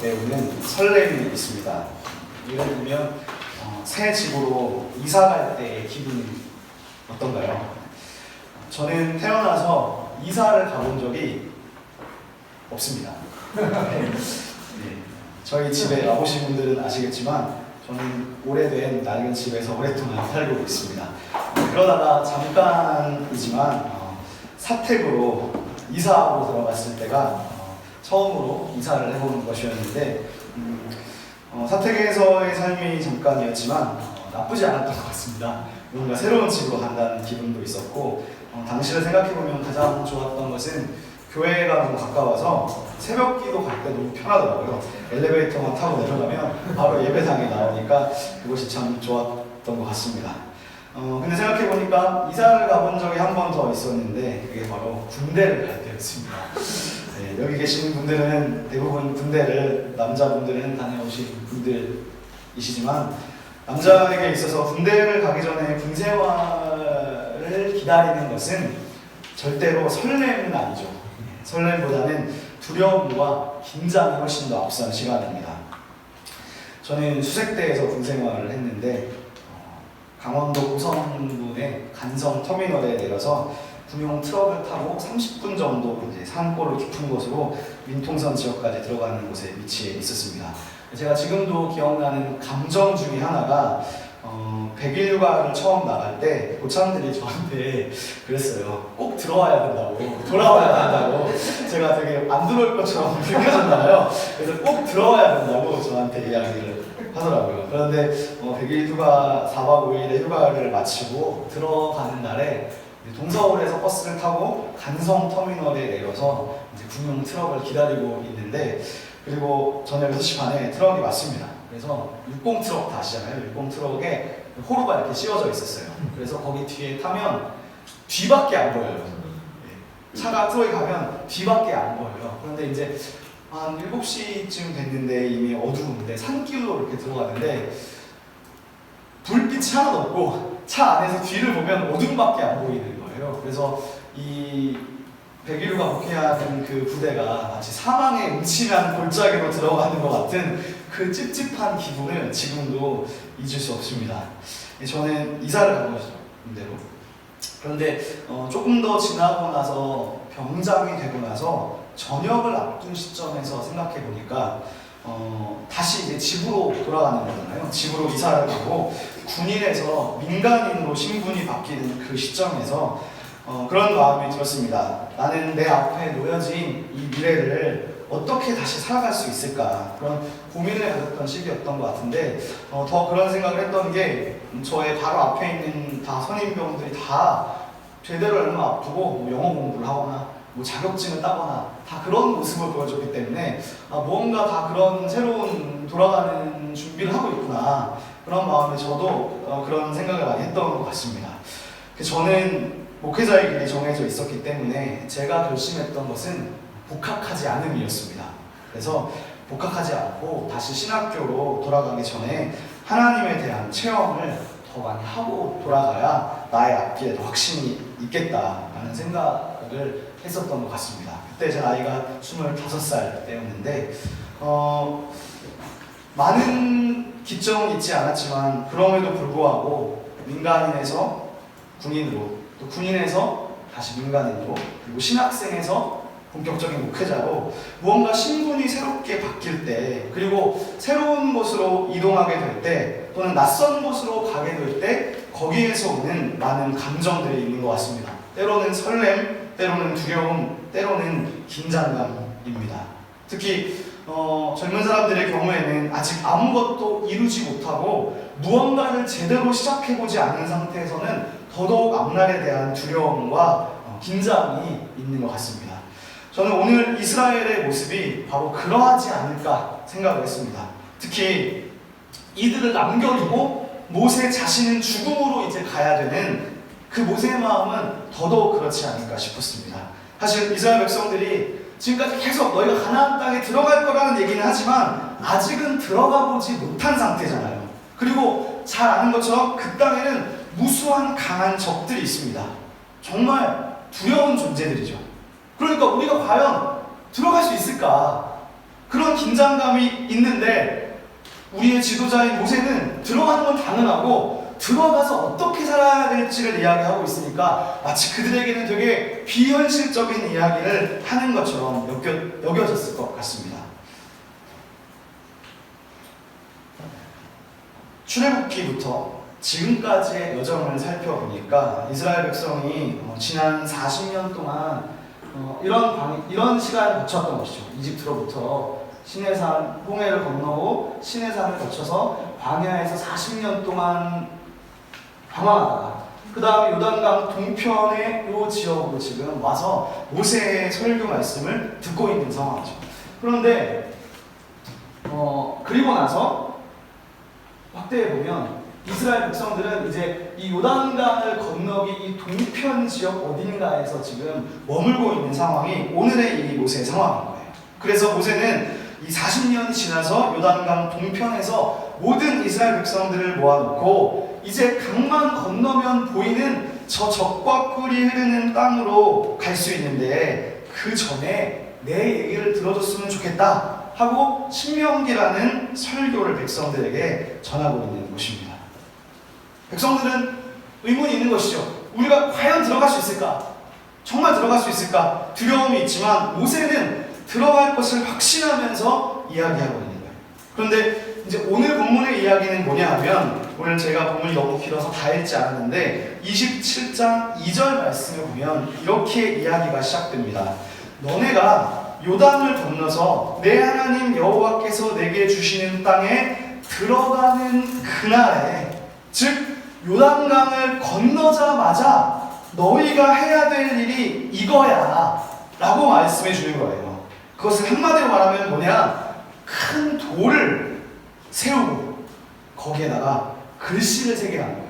덧대우는 설렘이 있습니다. 예를 들면 새 집으로 이사 갈 때의 기분이 어떤가요? 저는 태어나서 이사를 가본 적이 없습니다. 네. 저희 집에 와보신 분들은 아시겠지만 저는 오래된 낡은 집에서 오랫동안 살고 있습니다. 그러다가 잠깐이지만 사택으로 이사하고 들어갔을 때가 처음으로 이사를 해보는 것이었는데 사택에서의 삶이 잠깐이었지만 나쁘지 않았던 것 같습니다. 뭔가 새로운 집으로 간다는 기분도 있었고 당시를 생각해보면 가장 좋았던 것은 교회가 너무 가까워서 새벽 기도 갈 때 너무 편하더라고요. 엘리베이터만 타고 내려가면 바로 예배당에 나오니까 그것이 참 좋았던 것 같습니다. 근데 생각해보니까 이사를 가본 적이 한 번 더 있었는데 그게 바로 군대를 갈 때였습니다. 네, 여기 계시는 분들은 대부분 군대를 남자분들은 다녀오신 분들이시지만 남자에게 있어서 군대를 가기 전에 군 생활을 기다리는 것은 절대로 설렘은 아니죠. 설렘보다는 두려움과 긴장이 훨씬 더 앞선 시간입니다. 저는 수색대에서 군 생활을 했는데 강원도 고성군의 간성 터미널에 내려서 군용 트럭을 타고 30분 정도 이제 산골을 깊은 곳으로 민통선 지역까지 들어가는 곳에 위치해 있었습니다. 제가 지금도 기억나는 감정 중에 하나가 100일 휴가를 처음 나갈 때 고참들이 저한테 그랬어요. 꼭 들어와야 된다고, 돌아와야 된다고. 제가 되게 안 들어올 것처럼 느껴졌나봐요. 그래서 꼭 들어와야 된다고 저한테 이야기를 하더라고요. 그런데 100일 휴가, 4박 5일의 휴가를 마치고 들어가는 날에 동서울에서 버스를 타고 간성 터미널에 내려서 이제 군용 트럭을 기다리고 있는데 그리고 저녁 6시 반에 트럭이 왔습니다. 그래서 60 트럭 다 아시잖아요. 60 트럭에 호루가 이렇게 씌워져 있었어요. 그래서 거기 뒤에 타면 뒤밖에 안 보여요. 차가 트럭에 가면 뒤밖에 안 보여요. 그런데 이제 한 7시쯤 됐는데 이미 어두운데 산길로 이렇게 들어가는데 불빛이 하나도 없고 차 안에서 뒤를 보면 어둠밖에 안 보이는 거예요. 그래서 이 101호가 복귀하는 그 부대가 마치 사망의 음침한 골짜기로 들어가는 것 같은 그 찝찝한 기분을 지금도 잊을 수 없습니다. 저는 이사를 간 거죠, 군대로. 그런데 조금 더 지나고 나서 병장이 되고 나서 전역을 앞둔 시점에서 생각해 보니까 다시 이제 집으로 돌아가는 거잖아요. 집으로 이사를 가고 군인에서 민간인으로 신분이 바뀌는 그 시점에서 그런 마음이 들었습니다. 나는 내 앞에 놓여진 이 미래를 어떻게 다시 살아갈 수 있을까 그런 고민을 가졌던 시기였던 것 같은데 더 그런 생각을 했던 게 저의 바로 앞에 있는 다 선임병들이 다 제대로 얼마 앞두고 뭐 영어 공부를 하거나 뭐 자격증을 따거나 다 그런 모습을 보여줬기 때문에 무언가 다 그런 새로운 돌아가는 준비를 하고 있구나 그런 마음에 저도 그런 생각을 많이 했던 것 같습니다. 저는 목회자의 길이 정해져 있었기 때문에 제가 결심했던 것은 복학하지 않음이었습니다. 그래서 복학하지 않고 다시 신학교로 돌아가기 전에 하나님에 대한 체험을 더 많이 하고 돌아가야 나의 앞길에 더 확신이 있겠다라는 생각을 했었던 것 같습니다. 그때 제 나이가 25살 때였는데 많은 기점은 있지 않았지만 그럼에도 불구하고 민간인에서 군인으로 또 군인에서 다시 민간인으로 그리고 신학생에서 본격적인 목회자로 무언가 신분이 새롭게 바뀔 때 그리고 새로운 곳으로 이동하게 될 때 또는 낯선 곳으로 가게 될 때 거기에서 오는 많은 감정들이 있는 것 같습니다. 때로는 설렘, 때로는 두려움, 때로는 긴장감입니다. 특히 젊은 사람들의 경우에는 아직 아무것도 이루지 못하고 무언가를 제대로 시작해보지 않은 상태에서는 더더욱 앞날에 대한 두려움과 긴장이 있는 것 같습니다. 저는 오늘 이스라엘의 모습이 바로 그러하지 않을까 생각을 했습니다. 특히 이들을 남겨두고 모세 자신은 죽음으로 이제 가야 되는 그 모세의 마음은 더더욱 그렇지 않을까 싶었습니다. 사실 이스라엘 백성들이 지금까지 계속 너희가 가나안 땅에 들어갈 거라는 얘기는 하지만 아직은 들어가 보지 못한 상태잖아요. 그리고 잘 아는 것처럼 그 땅에는 무수한 강한 적들이 있습니다. 정말 두려운 존재들이죠. 그러니까 우리가 과연 들어갈 수 있을까? 그런 긴장감이 있는데 우리의 지도자인 모세는 들어가는 건 당연하고 들어가서 어떻게 살아야 될지를 이야기하고 있으니까 마치 그들에게는 되게 비현실적인 이야기를 하는 것처럼 여겨졌을 것 같습니다. 출애굽기부터 지금까지의 여정을 살펴보니까 이스라엘 백성이 지난 40년 동안 이런 시간을 거쳤던 것이죠. 이집트로부터 시내산 홍해를 건너고 시내산을 거쳐서 광야에서 40년 동안 방황하다가 그 다음에 요단강 동편의 이 지역으로 지금 와서 모세의 설교 말씀을 듣고 있는 상황이죠. 그런데 그리고 나서 확대해 보면 이스라엘 백성들은 이제 이 요단강을 건너기 이 동편 지역 어딘가에서 지금 머물고 있는 상황이 오늘의 이 모세의 상황인 거예요. 그래서 모세는 이 40년이 지나서 요단강 동편에서 모든 이스라엘 백성들을 모아놓고 이제 강만 건너면 보이는 저 적과 꿀이 흐르는 땅으로 갈 수 있는데 그 전에 내 얘기를 들어줬으면 좋겠다 하고 신명기라는 설교를 백성들에게 전하고 있는 곳입니다. 백성들은 의문이 있는 것이죠. 우리가 과연 들어갈 수 있을까? 정말 들어갈 수 있을까? 두려움이 있지만 모세는 들어갈 것을 확신하면서 이야기하고 있는 거예요. 그런데 이제 오늘 본문의 이야기는 뭐냐 하면 오늘 제가 본문이 너무 길어서 다 읽지 않았는데 27장 2절 말씀을 보면 이렇게 이야기가 시작됩니다. 너네가 요단을 건너서 내 하나님 여호와께서 내게 주시는 땅에 들어가는 그날에 즉 요단강을 건너자마자 너희가 해야 될 일이 이거야 라고 말씀해 주는 거예요. 그것을 한마디로 말하면 뭐냐? 큰 돌을 세우고 거기에다가 글씨를 새겨라는 거예요.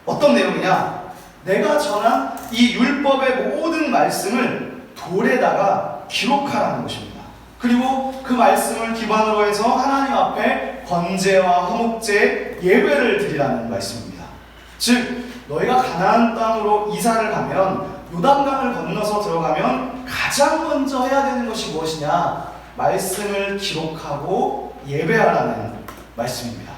어떤 내용이냐? 내가 전한 이 율법의 모든 말씀을 돌에다가 기록하라는 것입니다. 그리고 그 말씀을 기반으로 해서 하나님 앞에 번제와 화목제, 예배를 드리라는 말씀입니다. 즉 너희가 가나안 땅으로 이사를 가면 요단강을 건너서 들어가면 가장 먼저 해야 되는 것이 무엇이냐? 말씀을 기록하고 예배하라는 말씀입니다.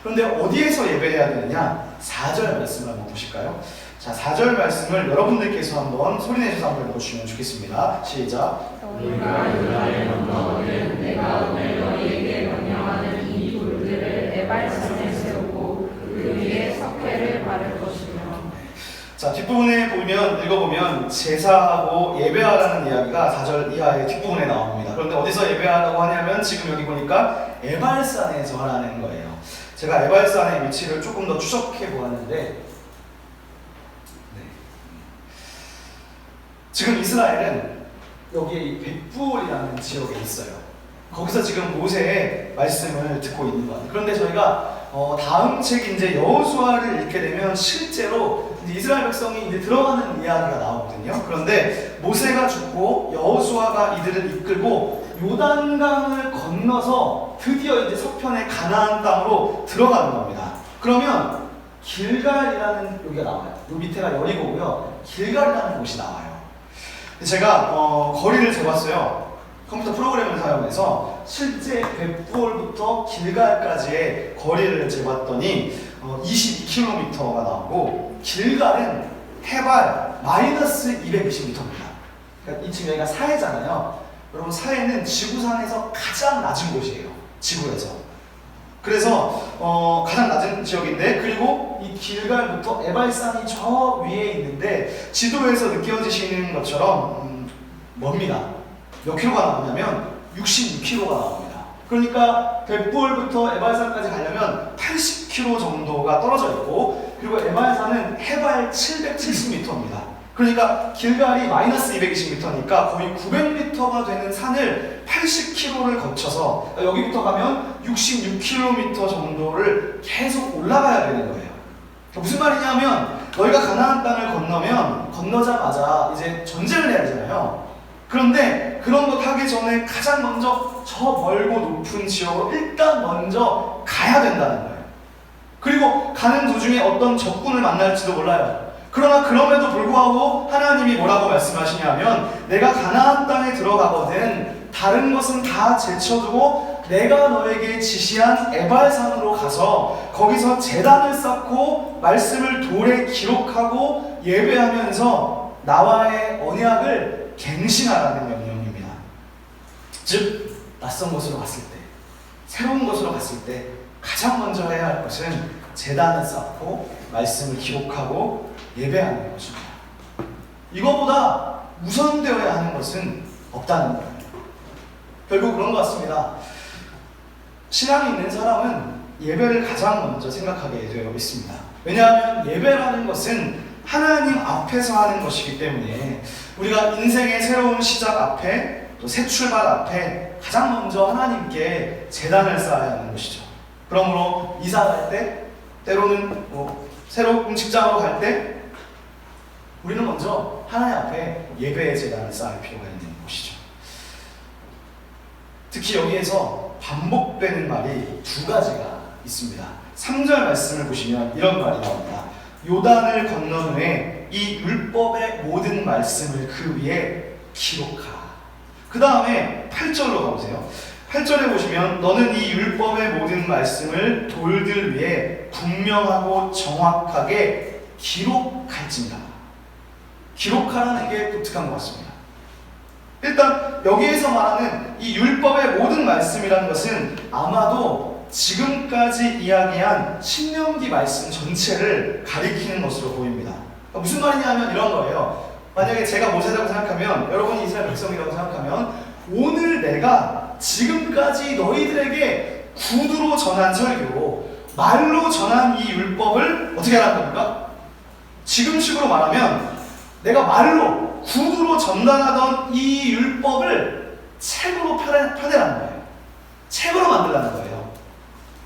그런데 어디에서 예배해야 되느냐? 4절 말씀을 한번 보실까요? 자, 4절 말씀을 여러분들께서 한번 소리내셔서 한번 읽어주시면 좋겠습니다. 시작. 너희가 요단을 건너거든 내가 오늘 너희에게 명령하는 이 돌들을 에발산에 세우고 그 위에 석회를 바를 것이며. 자, 뒷부분에 보면 읽어보면 제사하고 예배하라는 이야기가 4절 이하의 뒷부분에 나옵니다. 그런데 어디서 예배하라고 하냐면 지금 여기 보니까 에발산에서 하라는 거예요. 제가 에발산의 위치를 조금 더 추적해 보았는데 지금 이스라엘은 여기 벳부올이라는 지역에 있어요. 거기서 지금 모세의 말씀을 듣고 있는 거예요. 그런데 저희가 다음 책 이제 여호수아를 읽게 되면 실제로 이제 이스라엘 백성이 이제 들어가는 이야기가 나오거든요. 그런데 모세가 죽고 여호수아가 이들을 이끌고 요단강을 건너서 드디어 이제 서편의 가나안 땅으로 들어가는 겁니다. 그러면 길갈이라는 여기가 나와요. 요 밑에가 여리고고요. 길갈이라는 곳이 나와요. 제가 거리를 재봤어요. 컴퓨터 프로그램을 사용해서 실제 벳부올부터 길갈까지의 거리를 재봤더니 22km가 나오고 길갈은 해발 마이너스 220m입니다. 그러니까 이 지금 여기가 사해잖아요. 여러분 사해는 지구상에서 가장 낮은 곳이에요. 지구에서. 그래서 가장 낮은 지역인데 그리고 이 길갈부터 에발산이 저 위에 있는데 지도에서 느껴지시는 것처럼 멉니다. 몇 킬로가 나오냐면 66km가 나옵니다. 그러니까 벳부올부터 에발산까지 가려면 80km 정도가 떨어져 있고 그리고 에발산은 해발 770m입니다. 그러니까 길갈이 마이너스 220m니까 거의 900m가 되는 산을 80km를 거쳐서 여기부터 가면 66km 정도를 계속 올라가야 되는 거예요. 무슨 말이냐면 너희가 가나안 땅을 건너자마자 이제 전쟁을 해야 되잖아요. 그런데 그런 것 하기 전에 가장 먼저 저 멀고 높은 지역으로 일단 먼저 가야 된다는 거예요. 그리고 가는 도중에 어떤 적군을 만날지도 몰라요. 그러나 그럼에도 불구하고 하나님이 뭐라고 말씀하시냐면 내가 가나안 땅에 들어가거든 다른 것은 다 제쳐두고 내가 너에게 지시한 에발산으로 가서 거기서 제단을 쌓고 말씀을 돌에 기록하고 예배하면서 나와의 언약을 갱신하라는 명령입니다. 즉 낯선 곳으로 갔을 때, 새로운 곳으로 갔을 때 가장 먼저 해야 할 것은 제단을 쌓고 말씀을 기록하고 예배하는 것입니다. 이거보다 우선되어야 하는 것은 없다는 거예요. 결국 그런 것 같습니다. 신앙이 있는 사람은 예배를 가장 먼저 생각하게 되어 있습니다. 왜냐하면 예배라는 것은 하나님 앞에서 하는 것이기 때문에 우리가 인생의 새로운 시작 앞에 또 새 출발 앞에 가장 먼저 하나님께 제단을 쌓아야 하는 것이죠. 그러므로 이사 갈 때, 때로는 새로운 직장으로 갈 때 우리는 먼저 하나님 앞에 예배의 제단을 쌓을 필요가 있는 것이죠. 특히 여기에서 반복되는 말이 두 가지가 있습니다. 3절 말씀을 보시면 이런 말이 나옵니다. 요단을 건넌 후에 이 율법의 모든 말씀을 그 위에 기록하라. 그 다음에 8절로 가보세요. 8절에 보시면 너는 이 율법의 모든 말씀을 돌들 위에 분명하고 정확하게 기록할지니라. 기록하라는 게 독특한 것 같습니다. 일단 여기에서 말하는 이 율법의 모든 말씀이라는 것은 아마도 지금까지 이야기한 신명기 말씀 전체를 가리키는 것으로 보입니다. 무슨 말이냐면 이런 거예요. 만약에 제가 모세라고 생각하면, 여러분이 이스라엘 백성이라고 생각하면, 오늘 내가 지금까지 너희들에게 구두로 전한 설교, 말로 전한 이 율법을 어떻게 하라는 겁니까? 지금식으로 말하면 내가 말로 구두로 전달하던 이 율법을 책으로 펴내라는 거예요. 책으로 만들라는 거예요.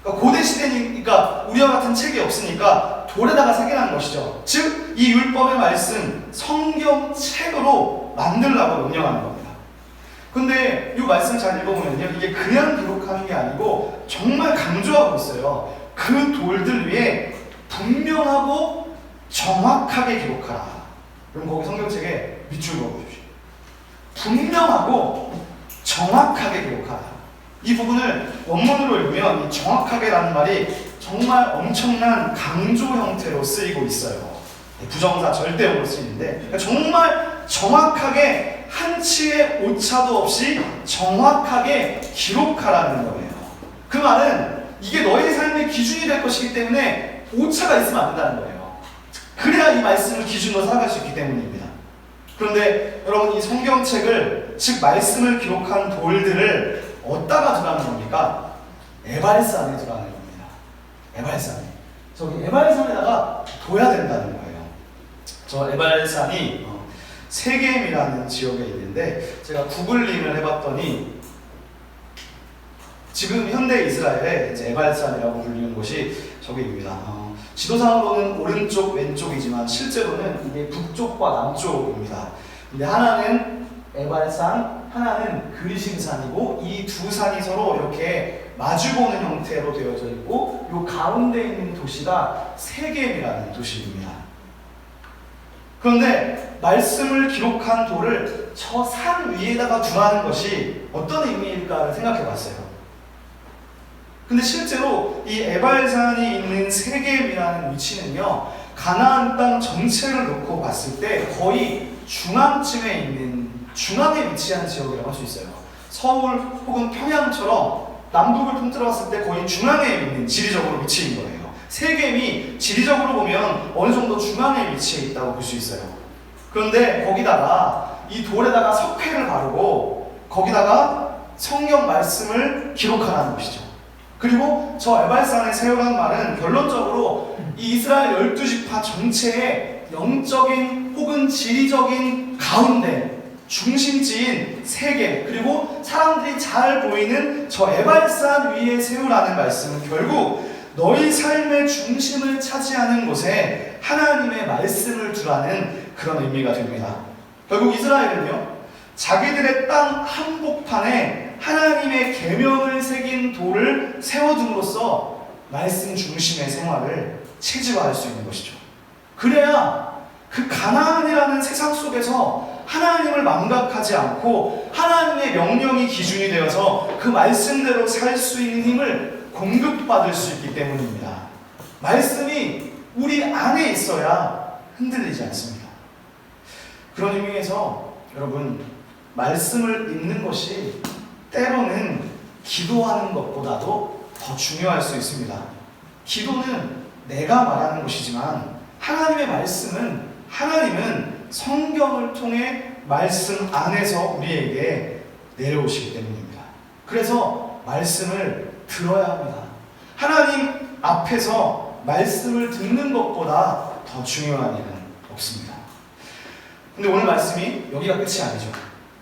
그러니까 고대 시대니까 우리와 같은 책이 없으니까 돌에다가 새기라는 것이죠. 즉, 이 율법의 말씀, 성경책으로 만들라고 명령하는 겁니다. 근데 이 말씀 잘 읽어보면요, 이게 그냥 기록하는 게 아니고 정말 강조하고 있어요. 그 돌들 위에 분명하고 정확하게 기록하라. 그럼 거기 성경책에 밑줄 그어보십시오. 분명하고 정확하게 기록하라. 이 부분을 원문으로 읽으면 이 정확하게라는 말이 정말 엄청난 강조 형태로 쓰이고 있어요. 부정사 절대어로 쓰이는데, 그러니까 정말 정확하게 한치의 오차도 없이 정확하게 기록하라는 거예요. 그 말은 이게 너의 삶의 기준이 될 것이기 때문에 오차가 있으면 안 된다는 거예요. 그래야 이 말씀을 기준으로 살아갈 수 있기 때문입니다. 그런데 여러분, 이 성경책을, 즉 말씀을 기록한 돌들을 어디다가 두라는 겁니까? 에발산에 두라는 겁니다. 에발산에. 저기 에발산에다가 둬야 된다는 거예요. 저 에발산이 세겜이라는 지역에 있는데, 제가 구글링을 해봤더니 지금 현대 이스라엘에 이제 에발산이라고 불리는 곳이 저기입니다. 지도상으로는 오른쪽 왼쪽이지만 실제로는 이게 북쪽과 남쪽입니다. 근데 하나는 에발산, 하나는 그리심산이고 이 두 산이 서로 이렇게 마주보는 형태로 되어져 있고, 이 가운데 있는 도시가 세겜이라는 도시입니다. 그런데 말씀을 기록한 돌을 저 산 위에다가 두라는 것이 어떤 의미일까를 생각해 봤어요. 근데 실제로 이 에발산이 있는 세겜이라는 위치는요, 가나안 땅 전체를 놓고 봤을 때 거의 중앙쯤에 있는, 중앙에 위치한 지역이라고 할 수 있어요. 서울 혹은 평양처럼 남북을 통틀어 봤을 때 거의 중앙에 있는 지리적으로 위치인 거예요. 세겜이 지리적으로 보면 어느 정도 중앙에 위치해 있다고 볼 수 있어요. 그런데 거기다가 이 돌에다가 석회를 바르고 거기다가 성경 말씀을 기록하라는 것이죠. 그리고 저 에발산에 세우라는 말은 결론적으로 이 이스라엘 12지파 전체의 영적인 혹은 지리적인 가운데 중심지인 세겜, 그리고 사람들이 잘 보이는 저 에발산 위에 세우라는 말씀은 결국 너희 삶의 중심을 차지하는 곳에 하나님의 말씀을 두라는 그런 의미가 됩니다. 결국 이스라엘은요, 자기들의 땅 한복판에 하나님의 계명을 새긴 돌을 세워둠으로써 말씀 중심의 생활을 체질화할 수 있는 것이죠. 그래야 그 가나안이라는 세상 속에서 하나님을 망각하지 않고 하나님의 명령이 기준이 되어서 그 말씀대로 살 수 있는 힘을 공급받을 수 있기 때문입니다. 말씀이 우리 안에 있어야 흔들리지 않습니다. 그런 의미에서 여러분, 말씀을 읽는 것이 때로는 기도하는 것보다도 더 중요할 수 있습니다. 기도는 내가 말하는 것이지만 하나님의 말씀은, 하나님은 성경을 통해 말씀 안에서 우리에게 내려오시기 때문입니다. 그래서 말씀을 들어야 합니다. 하나님 앞에서 말씀을 듣는 것보다 더 중요한 일은 없습니다. 근데 오늘 말씀이 여기가 끝이 아니죠.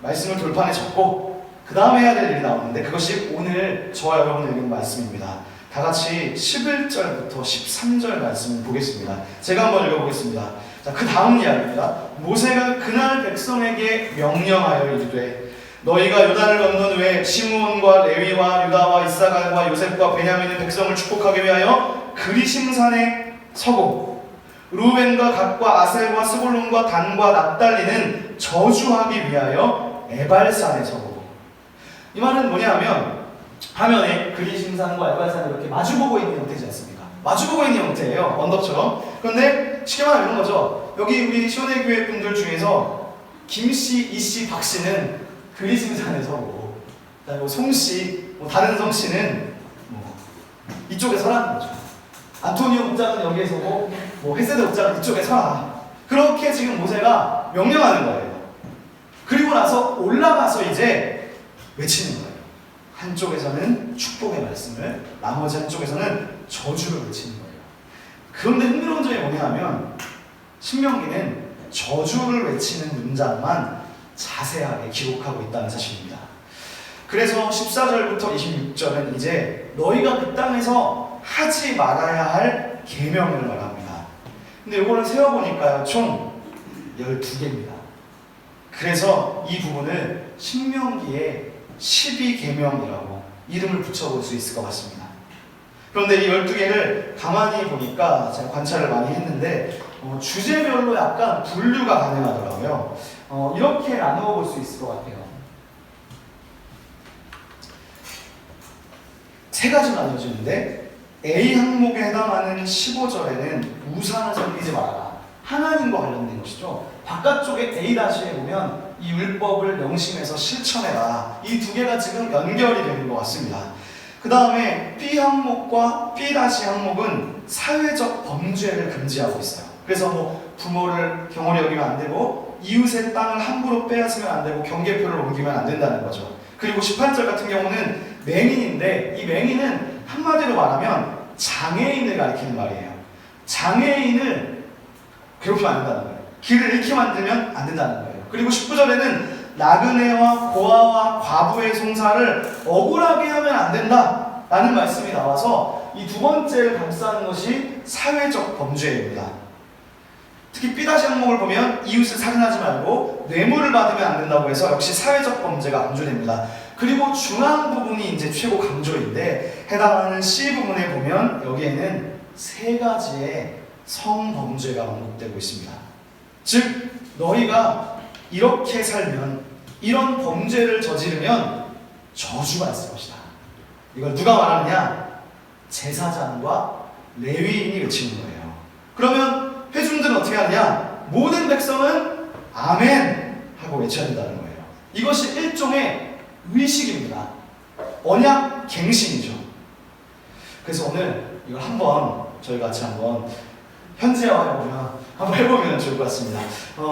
말씀을 돌판에 적고 그 다음에 해야 될 일이 나오는데, 그것이 오늘 저와 여러분을 읽은 말씀입니다. 다 같이 11절부터 13절 말씀을 보겠습니다. 제가 한번 읽어보겠습니다. 자, 그 다음 이야기입니다. 모세가 그날 백성에게 명령하여 이르되 너희가 요단을 건넌 후에 시므온과 레위와 유다와 이사갈과 요셉과 베냐민의 백성을 축복하기 위하여 그리심산에 서고 루벤과 갓과 아셀과 스불론과 단과 납달리는 저주하기 위하여 에발산에 서고. 이 말은 뭐냐면 화면에 그리심산과 에발산이 이렇게 마주보고 있는 형태지 않습니까? 마주보고 있는 형태예요. 언덕처럼. 그런데 쉽게 말하면 이런 거죠. 여기 우리 시온의 분들 중에서 김씨, 이씨, 박씨는 그리심산에 서고, 그다음에 뭐 송씨, 뭐 다른 성씨는 뭐 이쪽에 서라는 거죠. 안토니오 목장은 여기에 서고, 뭐 헤세드 목장은 이쪽에 서라. 그렇게 지금 모세가 명령하는 거예요. 그리고 나서 올라가서 이제 외치는 거예요. 한쪽에서는 축복의 말씀을, 나머지 한쪽에서는 저주를 외치는 거예요. 그런데 흥미로운 점이 뭐냐 하면 신명기는 저주를 외치는 문장만 자세하게 기록하고 있다는 사실입니다. 그래서 14절부터 26절은 이제 너희가 그 땅에서 하지 말아야 할 계명을 말합니다. 근데 이거를 세어보니까요, 총 12개입니다. 그래서 이 부분을 신명기의 12계명이라고 이름을 붙여볼 수 있을 것 같습니다. 그런데 이 12개를 가만히 보니까 제가 관찰을 많이 했는데 주제별로 약간 분류가 가능하더라고요. 이렇게 나누어 볼 수 있을 것 같아요. 세 가지로 나눠지는데 A 항목에 해당하는 15절에는 우상을 섬기지 말아라. 하나님과 관련된 것이죠. 바깥쪽에 A-에 보면 이 율법을 명심해서 실천해라. 이 두 개가 지금 연결이 되는 것 같습니다. 그 다음에 B 항목과 B- 항목은 사회적 범죄를 금지하고 있어요. 그래서 뭐 부모를 경홀히 여기면 안 되고 이웃의 땅을 함부로 빼앗으면 안 되고 경계표를 옮기면 안 된다는 거죠. 그리고 18절 같은 경우는 맹인인데 이 맹인은 한마디로 말하면 장애인을 가리키는 말이에요. 장애인을 괴롭히면 안 된다는 거예요. 길을 잃게 만들면 안 된다는 거예요. 그리고 19절에는 나그네와 고아와 과부의 송사를 억울하게 하면 안 된다 라는 말씀이 나와서 이 두 번째를 감싸는 것이 사회적 범죄입니다. 특히 B- 항목을 보면 이웃을 살인하지 말고 뇌물을 받으면 안 된다고 해서 역시 사회적 범죄가 강조됩니다. 그리고 중앙 부분이 이제 최고 강조인데 해당하는 C 부분에 보면 여기에는 세 가지의 성범죄가 언급되고 있습니다. 즉 너희가 이렇게 살면, 이런 범죄를 저지르면 저주가 있을 것이다. 이걸 누가 말하느냐? 제사장과 레위인이 외치는 거예요. 그러면 회중들은 어떻게 하느냐? 모든 백성은 아멘 하고 외쳐야 된다는 거예요. 이것이 일종의 의식입니다. 언약 갱신이죠. 그래서 오늘 이걸 저희 같이 한번 한번 해보면 좋을 것 같습니다.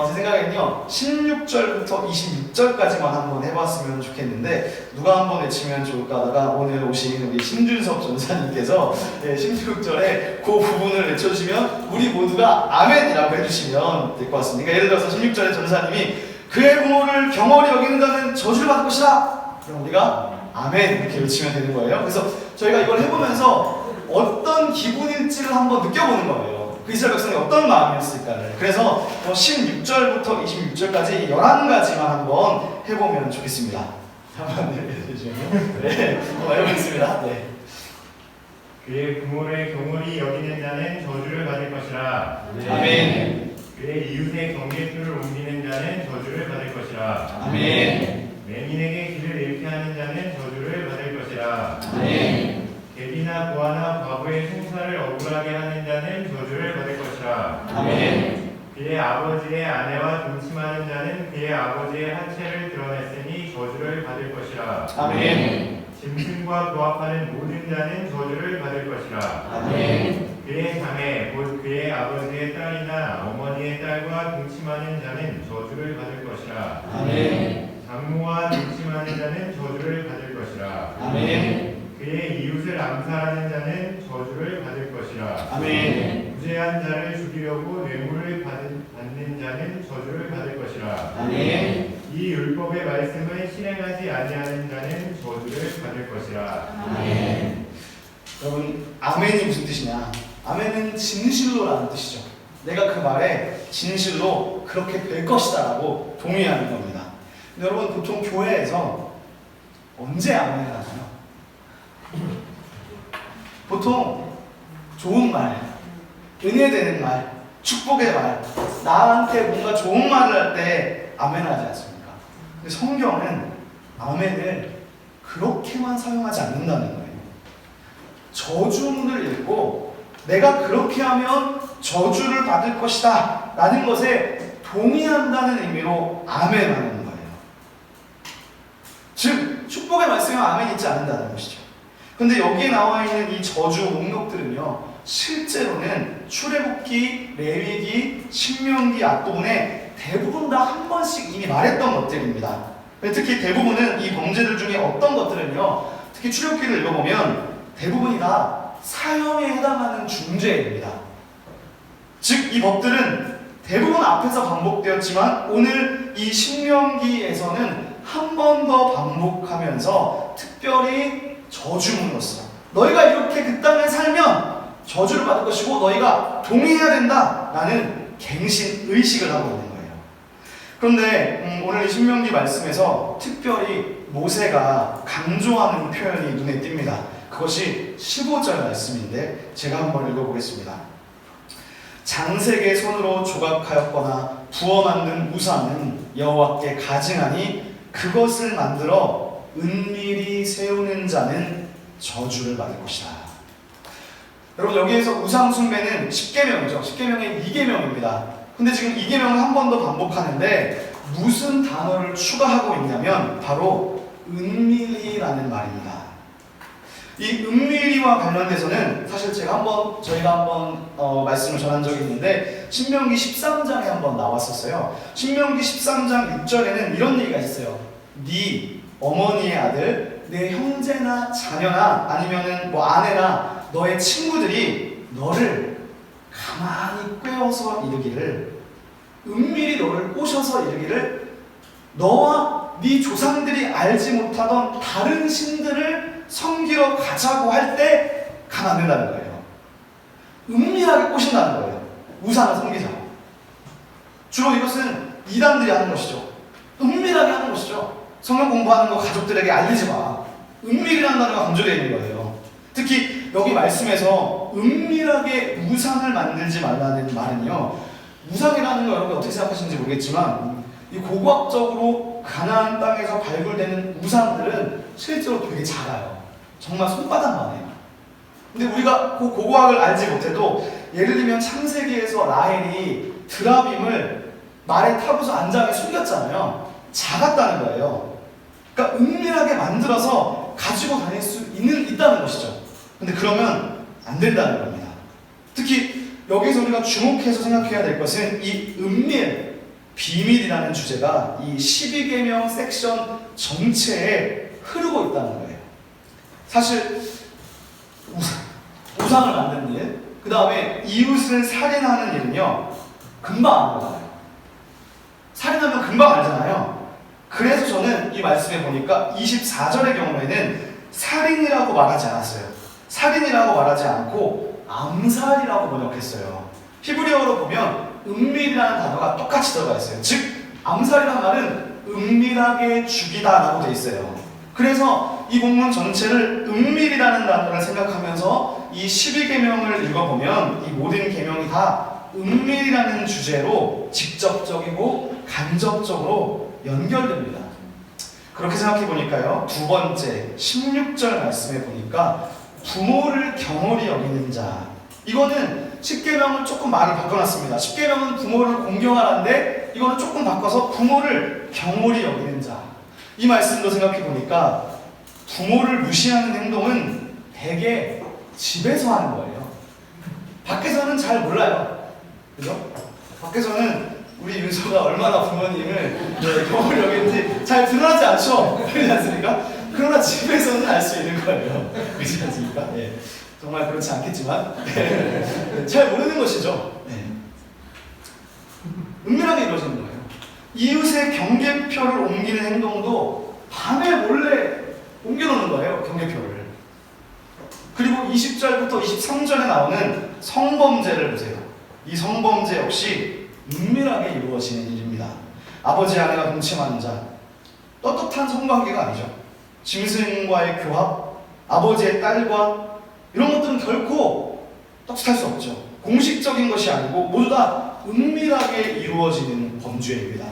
제 생각에는요, 16절부터 26절까지만 한번 해봤으면 좋겠는데, 누가 한번 외치면 좋을까 하다가 오늘 오신 우리 신준섭 전사님께서 16절에 그 부분을 외쳐주시면 우리 모두가 아멘이라고 해주시면 될 것 같습니다. 예를 들어서 16절에 전사님이 그의 부모를 경홀히 여기는 자는 저주를 받을 것이다. 그럼 우리가 아멘 이렇게 외치면 되는 거예요. 그래서 저희가 이걸 해보면서 어떤 기분일지를 한번 느껴보는 거예요. 그 이스라엘 백성이 어떤 마음이었을까를. 그래서 16절부터 26절까지 11가지만 한번 해보면 좋겠습니다. 한번 해주시면. 네, 한번 해보겠습니다. 네. 그의 부모를 경홀히 여기는 자는 저주를 받을 것이라. 아멘. 그의 그의 이웃의 경계줄을 옮기는 자는 저주를 받을 것이라. 아멘. 맹인에게 길을 잃게 하는 자는 저주를 받을 것이라. 아멘. 객이나 고아나 과부의 송사를 억울하게 하는 자는 저주를 받을 것이라. 아멘. 그의 아버지의 아내와 동침하는 자는 그의 아버지의 하체를 드러냈으니 저주를 받을 것이라. 아멘. 짐승과 부합하는 모든 자는 저주를 받을 것이라. 아멘. 그의 자매 곧 그의 아버지의 딸이나 어머니의 딸과 동침하는 자는 저주를 받을 것이라. 아멘. 장모와 동침하는 자는 저주를 받을 것이라. 아멘. 그의 이웃을 암살하는 자는 저주를 받을 것이라. 아멘. 무죄한 자를 죽이려고 뇌물을 받는 자는 저주를 받을 것이라. 아멘. 이 율법의 말씀을 실행하지 아니하는 자는 저주를 받을 것이라. 아멘. 여러분, 아멘이 무슨 뜻이냐? 아멘은 진실로라는 뜻이죠. 내가 그 말에 진실로 그렇게 될 것이다라고 동의하는 겁니다. 근데 여러분, 보통 교회에서 언제 아멘을 하나요? 보통 좋은 말, 은혜되는 말, 축복의 말, 나한테 뭔가 좋은 말을 할 때 아멘 하지 않습니까? 근데 성경은 아멘을 그렇게만 사용하지 않는다는 거예요. 저주문을 읽고 내가 그렇게 하면 저주를 받을 것이다 라는 것에 동의한다는 의미로 아멘 하는 거예요. 즉 축복의 말씀에 아멘이 있지 않는다는 것이죠. 근데 여기에 나와 있는 이 저주 목록들은요, 실제로는 출애굽기, 레위기, 신명기 앞부분에 대부분 다 한 번씩 이미 말했던 것들입니다. 특히 대부분은 이 범죄들 중에 어떤 것들은요, 특히 출애굽기를 읽어보면 대부분이 다 사형에 해당하는 중죄입니다. 즉 이 법들은 대부분 앞에서 반복되었지만 오늘 이 신명기에서는 한 번 더 반복하면서 특별히 저주문으로서 너희가 이렇게 그 땅에 살면 저주를 받을 것이고 너희가 동의해야 된다라는 갱신 의식을 하고 있는 거예요. 그런데 오늘 이 신명기 말씀에서 특별히 모세가 강조하는 표현이 눈에 띕니다. 그것이 15절 말씀인데 제가 한번 읽어보겠습니다. 장색의 손으로 조각하였거나 부어 만든 우상은 여호와께 가증하니 그것을 만들어 은밀히 세우는 자는 저주를 받을 것이다. 여러분, 여기에서 우상 숭배는 10계명이죠. 10계명의 2계명입니다. 근데 지금 2계명을 한 번 더 반복하는데 무슨 단어를 추가하고 있냐면 바로 은밀히라는 말입니다. 이 은밀히와 관련돼서는 사실 저희가 한번 말씀을 전한 적이 있는데 신명기 13장에 한번 나왔었어요. 신명기 13장 6절에는 이런 얘기가 있어요. 네 어머니의 아들, 내 형제나 자녀나 아니면은 뭐 아내나 너의 친구들이 너를 가만히 꿰어서 이르기를, 은밀히 너를 꼬셔서 이르기를, 너와 네 조상들이 알지 못하던 다른 신들을 섬기러 가자고 할 때 가면 안 된다는 거예요. 은밀하게 꼬신다는 거예요. 우상을 섬기자고. 주로 이것은 이단들이 하는 것이죠. 은밀하게 하는 것이죠. 성경 공부하는 거 가족들에게 알리지 마. 은밀이라는 단어가 강조되어 있는 거예요. 특히 여기 말씀에서 은밀하게 우상을 만들지 말라는 말은요, 우상이라는 거 여러분 어떻게 생각하시는지 모르겠지만 이 고고학적으로 가나안 땅에서 발굴되는 우상들은 실제로 되게 작아요. 정말 손바닥만 해요. 근데 우리가 그 고고학을 알지 못해도 예를 들면 창세기에서 라헬이 드라빔을 말에 타고서 안장에 숨겼잖아요. 작았다는 거예요. 그러니까 은밀하게 만들어서 가지고 다닐 수 있다는 것이죠. 근데 그러면 안 된다는 겁니다. 특히 여기서 우리가 주목해서 생각해야 될 것은 이 은밀, 비밀이라는 주제가 이 12계명 섹션 전체에 흐르고 있다는 거예요. 사실 우상을 만드는 일, 그 다음에 이웃을 살인하는 일은요, 금방 안 알아요. 살인하면 금방 알잖아요. 그래서 저는 이 말씀에 보니까 24절의 경우에는 살인이라고 말하지 않았어요. 살인이라고 말하지 않고 암살이라고 번역했어요. 히브리어로 보면 은밀이라는 단어가 똑같이 들어가 있어요. 즉 암살이라는 말은 은밀하게 죽이다라고 되어 있어요. 그래서 이 본문 전체를 은밀이라는 단어를 생각하면서 이 12계명을 읽어보면 이 모든 계명이 다 은밀이라는 주제로 직접적이고 간접적으로 연결됩니다. 그렇게 생각해 보니까요, 두 번째 16절 말씀에 보니까 부모를 경홀히 여기는 자, 이거는 10계명을 조금 말을 바꿔놨습니다. 10계명은 부모를 공경하라는데 이거는 조금 바꿔서 부모를 경홀히 여기는 자. 이 말씀도 생각해 보니까 부모를 무시하는 행동은 대개 집에서 하는 거예요. 밖에서는 잘 몰라요. 그죠? 밖에서는 우리 윤서가 얼마나 부모님을 경홀히 여기는지 잘 드러나지 않죠? 그렇지 않습니까? 그러나 집에서는 알 수 있는 거예요. 그렇지 않습니까? 예. 정말 그렇지 않겠지만 잘 모르는 것이죠. 네. 은밀하게 이루어지는 거예요. 이웃의 경계표를 옮기는 행동도 밤에 몰래 옮겨놓는 거예요. 경계표를. 그리고 20절부터 23절에 나오는 성범죄를 보세요. 이 성범죄 역시 은밀하게 이루어지는 일입니다. 아버지 아내가 동침하는 자, 떳떳한 성관계가 아니죠. 짐승과의 교합, 아버지의 딸과 이런 것들은 결코 떳떳할 수 없죠. 공식적인 것이 아니고 모두 다 은밀하게 이루어지는 범죄입니다.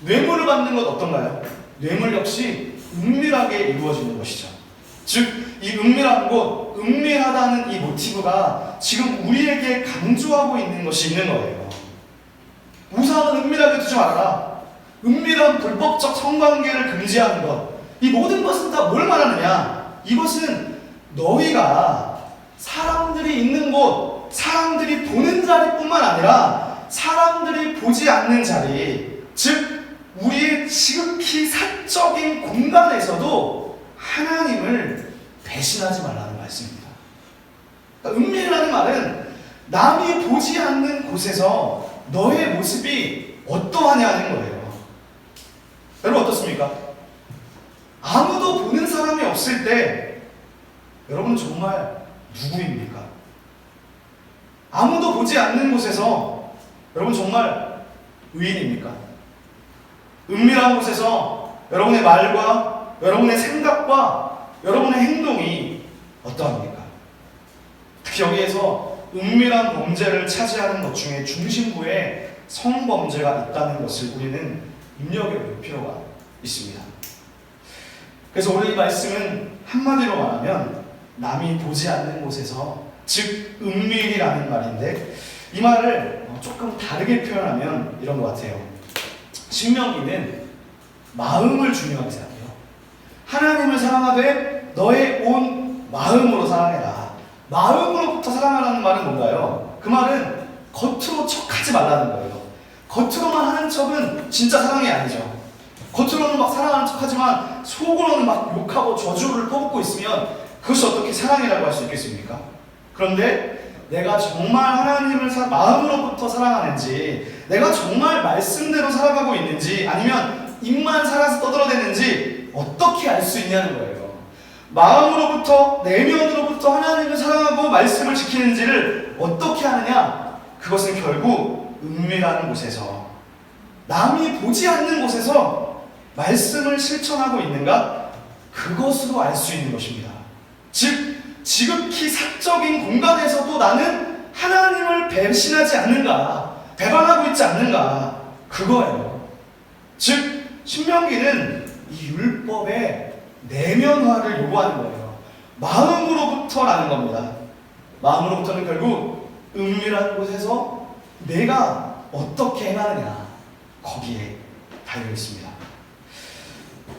뇌물을 받는 것 어떤가요? 뇌물 역시 은밀하게 이루어지는 것이죠. 즉, 이 은밀한 것, 은밀하다는 이 모티브가 지금 우리에게 강조하고 있는 것이 있는 거예요. 우상은 은밀하게 두지 말아라. 은밀한 불법적 성관계를 금지하는 것. 이 모든 것은 다 뭘 말하느냐? 이것은 너희가 사람들이 있는 곳, 사람들이 보는 자리뿐만 아니라 사람들이 보지 않는 자리, 즉 우리의 지극히 사적인 공간에서도 하나님을 배신하지 말라는 말씀입니다. 그러니까 은밀이라는 말은 남이 보지 않는 곳에서 너의 모습이 어떠하냐는 거예요. 여러분 어떻습니까? 아무도 보는 사람이 없을 때 여러분 정말 누구입니까? 아무도 보지 않는 곳에서 여러분 정말 의인입니까? 은밀한 곳에서 여러분의 말과 여러분의 생각과 여러분의 행동이 어떠합니까? 특히 여기에서 은밀한 범죄를 차지하는 것 중에 중심부에 성범죄가 있다는 것을 우리는 입력해볼 필요가 있습니다. 그래서 오늘 이 말씀은 한마디로 말하면 남이 보지 않는 곳에서, 즉 은밀이라는 말인데, 이 말을 조금 다르게 표현하면 이런 것 같아요. 신명기는 마음을 중요하게 생각해요. 하나님을 사랑하되 너의 온 마음으로 사랑해라. 마음으로부터 사랑하라는 말은 뭔가요? 그 말은 겉으로 척하지 말라는 거예요. 겉으로만 하는 척은 진짜 사랑이 아니죠. 겉으로는 막 사랑하는 척하지만 속으로는 막 욕하고 저주를 퍼붓고 있으면 그것이 어떻게 사랑이라고 할 수 있겠습니까? 그런데 내가 정말 하나님을 마음으로부터 사랑하는지, 내가 정말 말씀대로 살아가고 있는지, 아니면 입만 살아서 떠들어대는지 어떻게 알 수 있냐는 거예요. 마음으로부터, 내면으로부터 하나님을 사랑하고 말씀을 지키는지를 어떻게 하느냐? 그것은 결국 은밀한 곳에서, 남이 보지 않는 곳에서 말씀을 실천하고 있는가? 그것으로 알 수 있는 것입니다. 즉, 지극히 사적인 공간에서도 나는 하나님을 배신하지 않는가, 배반하고 있지 않는가, 그거예요. 즉, 신명기는 이 율법의 내면화를 요구하는 거예요. 마음으로부터라는 겁니다. 마음으로부터는 결국 은밀한 곳에서 내가 어떻게 행하느냐, 거기에 달려 있습니다.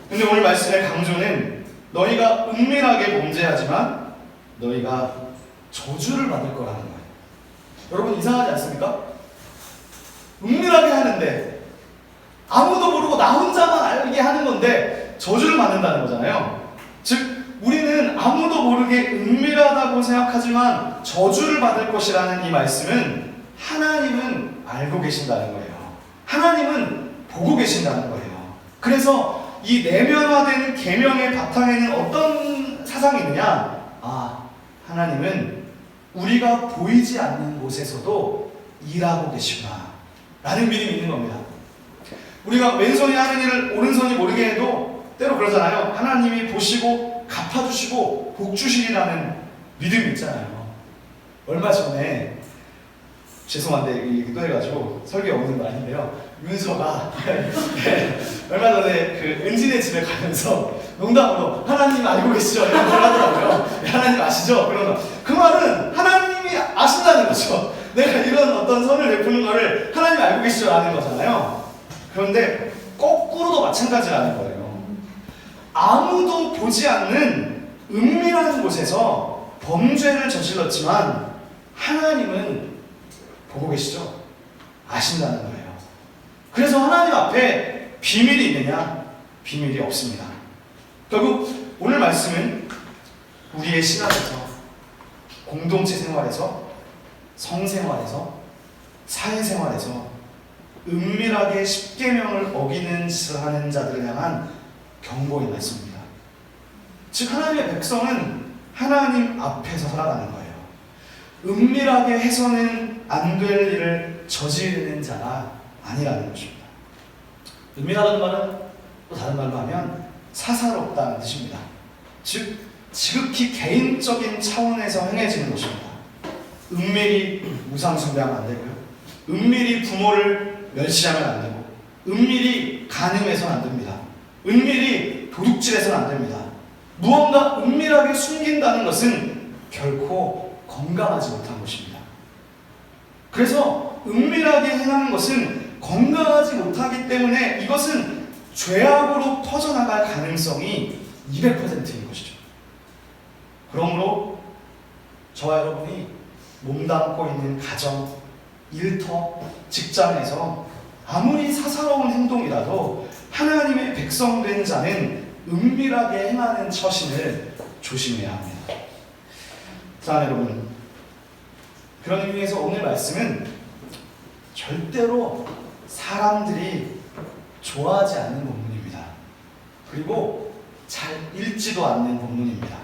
근데 오늘 말씀의 강조는 너희가 은밀하게 범죄하지만 너희가 저주를 받을 거라는 거예요. 여러분 이상하지 않습니까? 은밀하게 하는데 아무도 모르고 나 혼자만 알게 하는 건데 저주를 받는다는 거잖아요. 즉 우리는 아무도 모르게 은밀하다고 생각하지만 저주를 받을 것이라는 이 말씀은 하나님은 알고 계신다는 거예요. 하나님은 보고 계신다는 거예요. 그래서 이 내면화된 계명의 바탕에는 어떤 사상이 있느냐? 하나님은 우리가 보이지 않는 곳에서도 일하고 계시구나 라는 믿음이 있는 겁니다. 우리가 왼손이 하는 일을 오른손이 모르게 해도 때로 그러잖아요. 하나님이 보시고 갚아주시고 복 주시리라는 믿음이 있잖아요. 얼마 전에 죄송한데 얘기도 해가지고 설교에 없는 말인데요. 윤서가 얼마 전에 그 은진의 집에 가면서 농담으로 하나님 알고 계시죠? 이런 걸 하더라고요. 하나님 아시죠? 그러면 그 말은 하나님이 아신다는 거죠. 내가 이런 어떤 선을 베푸는 거를 하나님 알고 계시죠? 라는 거잖아요. 그런데 거꾸로도 마찬가지라는 거예요. 아무도 보지 않는 은밀한 곳에서 범죄를 저질렀지만 하나님은 보고 계시죠? 아신다는 거예요. 그래서 하나님 앞에 비밀이 있느냐? 비밀이 없습니다. 결국 오늘 말씀은 우리의 신앙에서, 공동체 생활에서, 성생활에서, 사회생활에서 은밀하게 십계명을 어기는 짓을 하는 자들을 향한 경고의 말씀입니다. 즉 하나님의 백성은 하나님 앞에서 살아가는 거예요. 은밀하게 해서는 안 될 일을 저지르는 자가 아니라는 것입니다. 은밀하다는 말은 또 다른 말로 하면 사사롭다는 뜻입니다. 즉 지극히 개인적인 차원에서 행해지는 것입니다. 은밀히 우상숭배하면 안 되고요. 은밀히 부모를 멸시하면 안 되고, 은밀히 간음해서는 안 됩니다. 은밀히 도둑질해서는 안 됩니다. 무언가 은밀하게 숨긴다는 것은 결코 건강하지 못한 것입니다. 그래서 은밀하게 행하는 것은 건강하지 못하기 때문에 이것은 죄악으로 퍼져나갈 가능성이 200%인 것이죠. 그러므로 저와 여러분이 몸담고 있는 가정, 일터, 직장에서 아무리 사사로운 행동이라도 하나님의 백성된 자는 은밀하게 행하는 처신을 조심해야 합니다. 자, 여러분, 그런 의미에서 오늘 말씀은 절대로 사람들이 좋아하지 않는 본문입니다. 그리고 잘 읽지도 않는 본문입니다.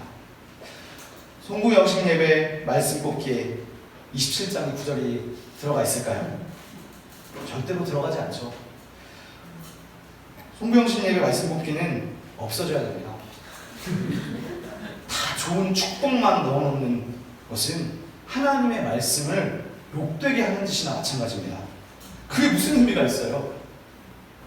송구영신 예배 말씀 뽑기에 27장의 9절이 들어가 있을까요? 절대로 들어가지 않죠. 송구영신 예배 말씀 뽑기는 없어져야 됩니다. 다 좋은 축복만 넣어놓는 것은 하나님의 말씀을 욕되게 하는 짓이나 마찬가지입니다. 그게 무슨 의미가 있어요?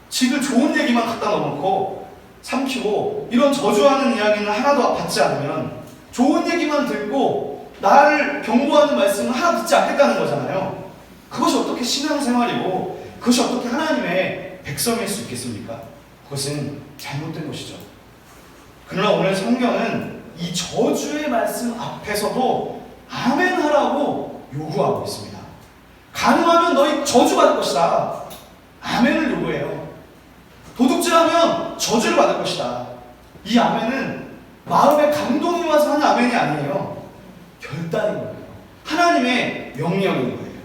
지들 좋은 얘기만 갖다 넣어놓고 삼키고 이런 저주하는 이야기는 하나도 받지 않으면 좋은 얘기만 듣고 나를 경고하는 말씀은 하나 듣지 않겠다는 거잖아요. 그것이 어떻게 신앙생활이고 그것이 어떻게 하나님의 백성일 수 있겠습니까? 그것은 잘못된 것이죠. 그러나 오늘 성경은 이 저주의 말씀 앞에서도 아멘 하라고 요구하고 있습니다. 가능하면 너희 저주받을 것이다. 아멘을 요구해요. 도둑질하면 저주를 받을 것이다. 이 아멘은 마음에 감동이 와서 하는 아멘이 아니에요. 결단인 거예요. 하나님의 명령인 거예요.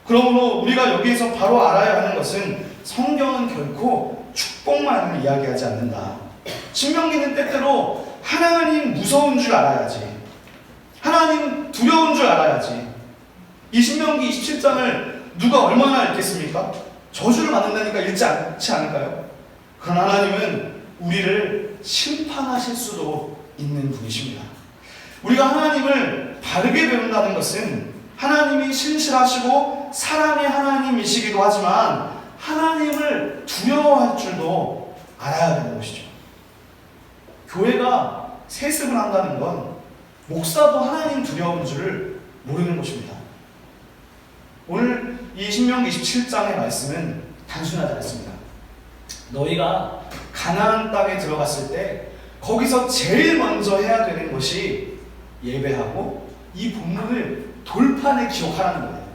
그러므로 우리가 여기에서 바로 알아야 하는 것은 성경은 결코 축복만을 이야기하지 않는다. 신명기는 때때로 하나님 무서운 줄 알아야지, 하나님 두려운 줄 알아야지. 이 신명기 27장을 누가 얼마나 읽겠습니까? 저주를 받는다니까 읽지 않지 않을까요? 그러나 하나님은 우리를 심판하실 수도 있는 분이십니다. 우리가 하나님을 바르게 배운다는 것은 하나님이 신실하시고 사랑의 하나님이시기도 하지만 하나님을 두려워할 줄도 알아야 되는 것이죠. 교회가 세습을 한다는 건 목사도 하나님 두려운 줄을 모르는 것입니다. 오늘 이 신명기 27장의 말씀은 단순하지 않습니다. 너희가 가나안 땅에 들어갔을 때 거기서 제일 먼저 해야 되는 것이 예배하고 이 본문을 돌판에 기록하라는 거예요.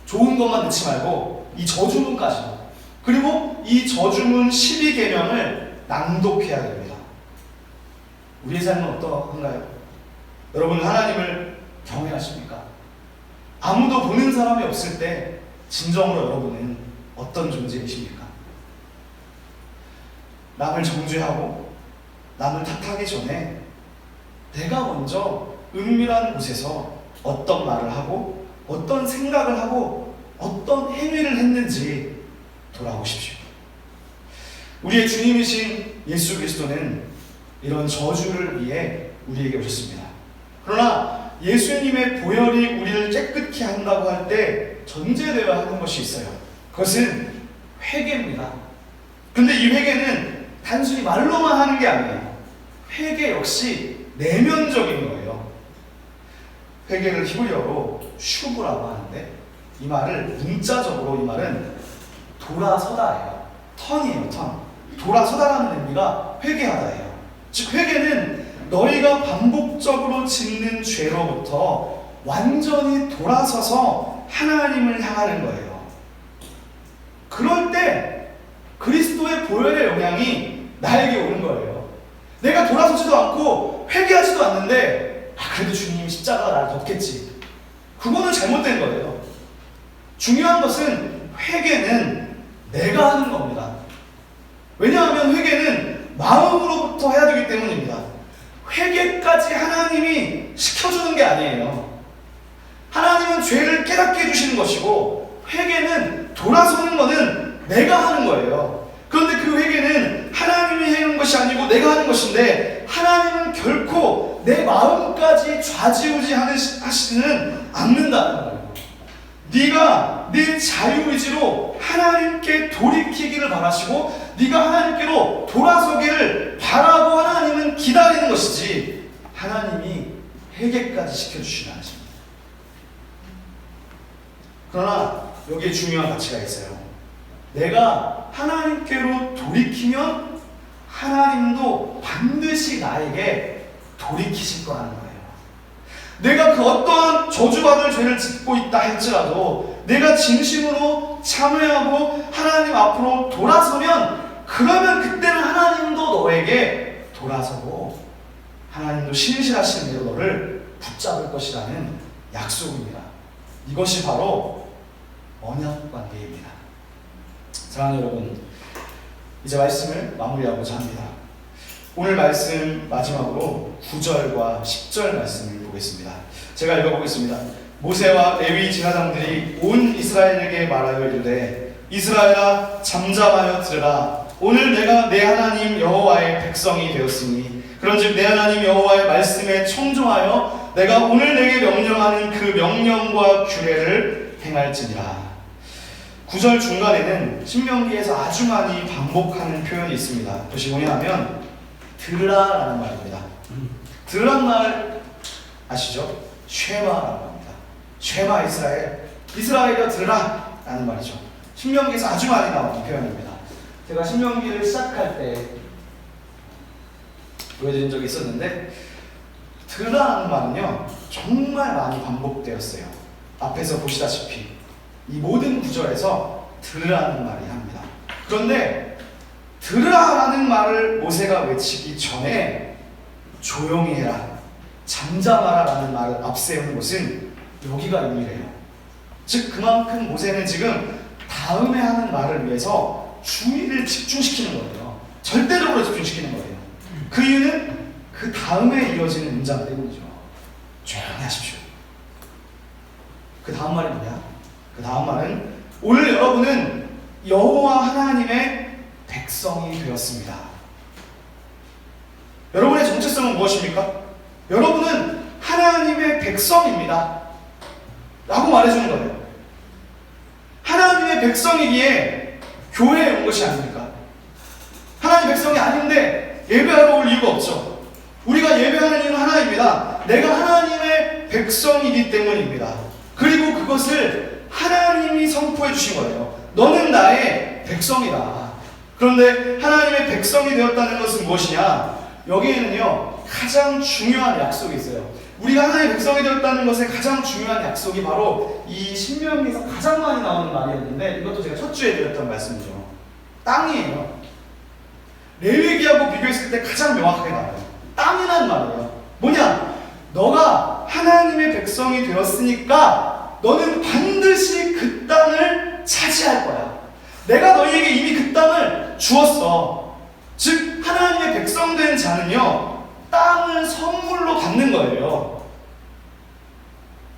좋은 것만 넣지 말고 이 저주문까지도, 그리고 이 저주문 12계명을 낭독해야 됩니다. 우리의 삶은 어떠한가요? 여러분은 하나님을 경외하십니까? 아무도 보는 사람이 없을 때 진정으로 여러분은 어떤 존재이십니까? 남을 정죄하고 남을 탓하기 전에 내가 먼저 은밀한 곳에서 어떤 말을 하고 어떤 생각을 하고 어떤 행위를 했는지 돌아보십시오. 우리의 주님이신 예수 그리스도는 이런 저주를 위해 우리에게 오셨습니다. 그러나 예수님의 보혈이 우리를 깨끗게 한다고 할 때 전제되어야 하는 것이 있어요. 그것은 회개입니다. 근데 이 회개는 단순히 말로만 하는 게 아니에요. 회개 역시 내면적인 거예요. 회개를 히브리어로 슈브라고 하는데 이 말을 문자적으로 이 말은 돌아서다예요. 턴이에요. 턴. 돌아서다라는 의미가 회개하다예요. 즉 회개는 너희가 반복적으로 짓는 죄로부터 완전히 돌아서서 하나님을 향하는 거예요. 그럴 때 그리스도의 보혈의 영향이 나에게 오는 거예요. 내가 돌아서지도 않고 회개하지도 않는데 그래도 주님 십자가가 나를 덮겠지. 그거는 잘못된 거예요. 중요한 것은 회개는 내가 하는 겁니다. 왜냐하면 회개는 마음으로부터 해야 되기 때문입니다. 회개까지 하나님이 시켜주는 게 아니에요. 하나님은 죄를 깨닫게 해주시는 것이고 회개는 돌아서는 거는 내가 하는 거예요. 그런데 그 회개는 하나님이 해는 것이 아니고 내가 하는 것인데 하나님은 결코 내 마음까지 좌지우지하시지는 않는다는 거예요. 네가 네 자유의지로 하나님께 돌이키기를 바라시고 네가 하나님께로 돌아서기를 바라고 하나님은 기다리는 것이지 하나님이 회개까지 시켜주시는 것입니다. 그러나 여기에 중요한 가치가 있어요. 내가 하나님께로 돌이키면 하나님도 반드시 나에게 돌이키실 거라는 거예요. 내가 그 어떠한 저주받을 죄를 짓고 있다 할지라도 내가 진심으로 참회하고 하나님 앞으로 돌아서면 그러면 그때는 하나님도 너에게 돌아서고 하나님도 신실하신 대로 너를 붙잡을 것이라는 약속입니다. 이것이 바로 언약 관계입니다. 사랑하는 여러분, 이제 말씀을 마무리하고자 합니다. 오늘 말씀 마지막으로 9절과 10절 말씀을 보겠습니다. 제가 읽어보겠습니다. 모세와 레위 제사장들이 온 이스라엘에게 말하여 이르되 이스라엘아 잠잠하여 들으라. 오늘 내가 내 하나님 여호와의 백성이 되었으니 그런즉 내 하나님 여호와의 말씀에 청종하여 내가 오늘 내게 명령하는 그 명령과 규례를 행할지니라. 9절 중간에는 신명기에서 아주 많이 반복하는 표현이 있습니다. 그것이 뭐냐면 들으라라는 말입니다. 들으란 말 아시죠? 쉐마라고 합니다. 쉐마 이스라엘, 이스라엘이여 들으라 라는 말이죠. 신명기에서 아주 많이 나오는 표현입니다. 제가 신명기를 시작할 때 보여드린 적이 있었는데 들으라는 말은요 정말 많이 반복되었어요. 앞에서 보시다시피 이 모든 구절에서 들으라는 말이 합니다. 그런데 들으라라는 말을 모세가 외치기 전에 조용히 해라, 잠잠하라라는 말을 앞세우는 것은 여기가 의미래요. 즉 그만큼 모세는 지금 다음에 하는 말을 위해서 주의를 집중시키는 거예요. 절대적으로 집중시키는 거예요. 그 이유는 그 다음에 이어지는 문장 때문이죠. 조용히 하십시오. 그 다음 말이 뭐냐? 그 다음 말은 오늘 여러분은 여호와 하나님의 백성이 되었습니다. 여러분의 정체성은 무엇입니까? 여러분은 하나님의 백성입니다 라고 말해주는 거예요. 하나님의 백성이기에 교회에 온 것이 아닙니까? 하나님의 백성이 아닌데 예배하러 올 이유가 없죠. 우리가 예배하는 이유는 하나입니다. 내가 하나님의 백성이기 때문입니다. 그리고 그것을 하나님이 선포해 주신 거예요. 너는 나의 백성이다. 그런데 하나님의 백성이 되었다는 것은 무엇이냐? 여기에는요 가장 중요한 약속이 있어요. 우리가 하나님의 백성이 되었다는 것의 가장 중요한 약속이 바로 이 신명기에서 가장 많이 나오는 말이었는데 이것도 제가 첫 주에 드렸던 말씀이죠. 땅이에요. 레위기하고 비교했을 때 가장 명확하게 나와요. 땅이란 말이에요. 뭐냐? 너가 하나님의 백성이 되었으니까 너는 반드시 그 땅을 차지할 거야. 내가 너희에게 이미 그 땅을 주었어. 즉 하나님의 백성 된 자는요 땅을 선물로 받는 거예요.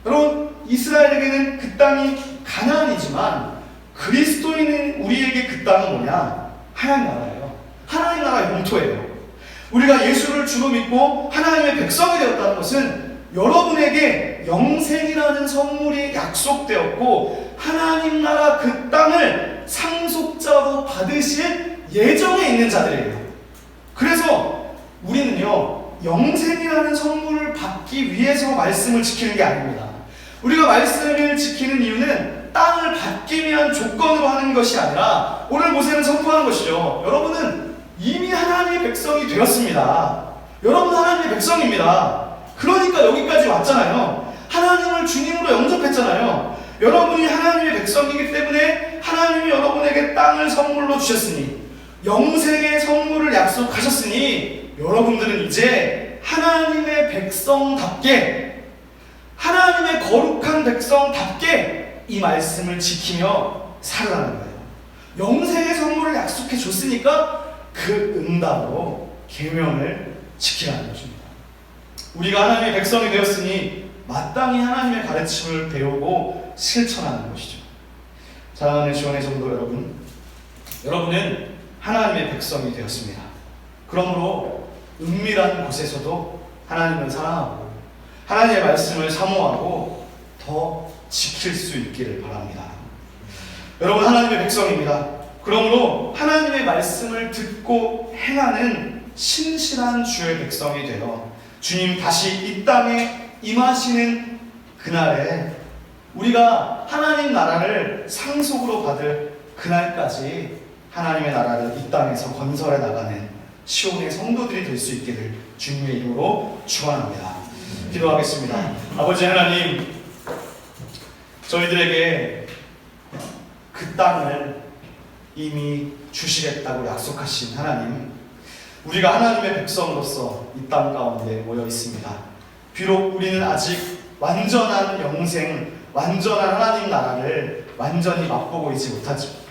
여러분 이스라엘에게는 그 땅이 가나안이지만 그리스도인인 우리에게 그 땅은 뭐냐? 하나님 나라예요. 하나님 나라 영토예요. 우리가 예수를 주로 믿고 하나님의 백성이 되었다는 것은 여러분에게 영생이라는 선물이 약속되었고 하나님 나라 그 땅을 상속자로 받으실 예정에 있는 자들이에요. 그래서 우리는요, 영생이라는 선물을 받기 위해서 말씀을 지키는 게 아닙니다. 우리가 말씀을 지키는 이유는 땅을 받기 위한 조건으로 하는 것이 아니라 오늘 모세는 선포하는 것이죠. 여러분은 이미 하나님의 백성이 되었습니다. 여러분은 하나님의 백성입니다. 그러니까 여기까지 왔잖아요. 하나님을 주님으로 영접했잖아요. 여러분이 하나님의 백성이기 때문에 하나님이 여러분에게 땅을 선물로 주셨으니, 영생의 선물을 약속하셨으니, 여러분들은 이제 하나님의 백성답게, 하나님의 거룩한 백성답게 이 말씀을 지키며 살아가는 거예요. 영생의 선물을 약속해 줬으니까 그 응답으로 계명을 지키라는 것입니다. 우리가 하나님의 백성이 되었으니 마땅히 하나님의 가르침을 배우고 실천하는 것이죠. 사랑하는 지원의 성도 여러분, 여러분은 하나님의 백성이 되었습니다. 그러므로 은밀한 곳에서도 하나님을 사랑하고 하나님의 말씀을 사모하고 더 지킬 수 있기를 바랍니다. 여러분, 하나님의 백성입니다. 그러므로 하나님의 말씀을 듣고 행하는 신실한 주의 백성이 되어 주님 다시 이 땅에 임하시는 그날에 우리가 하나님 나라를 상속으로 받을 그날까지 하나님의 나라를 이 땅에서 건설해 나가는 시온의 성도들이 될 수 있기를 주님의 이름으로 축원합니다. 기도하겠습니다. 아버지 하나님, 저희들에게 그 땅을 이미 주시겠다고 약속하신 하나님, 우리가 하나님의 백성으로서 이 땅 가운데 모여 있습니다. 비록 우리는 아직 완전한 영생, 완전한 하나님 나라를 완전히 맛보고 있지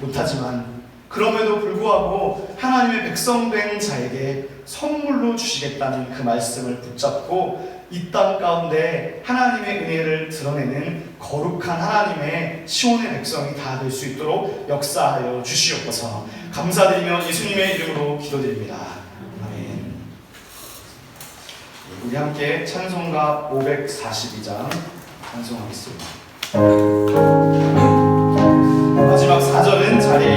못하지만 그럼에도 불구하고 하나님의 백성된 자에게 선물로 주시겠다는 그 말씀을 붙잡고 이 땅 가운데 하나님의 은혜를 드러내는 거룩한 하나님의 시온의 백성이 다 될 수 있도록 역사하여 주시옵소서. 감사드리며 예수님의 이름으로 기도드립니다. 아멘. 우리 함께 찬송가 542장 찬송하겠습니다. 마지막 4절은 자리에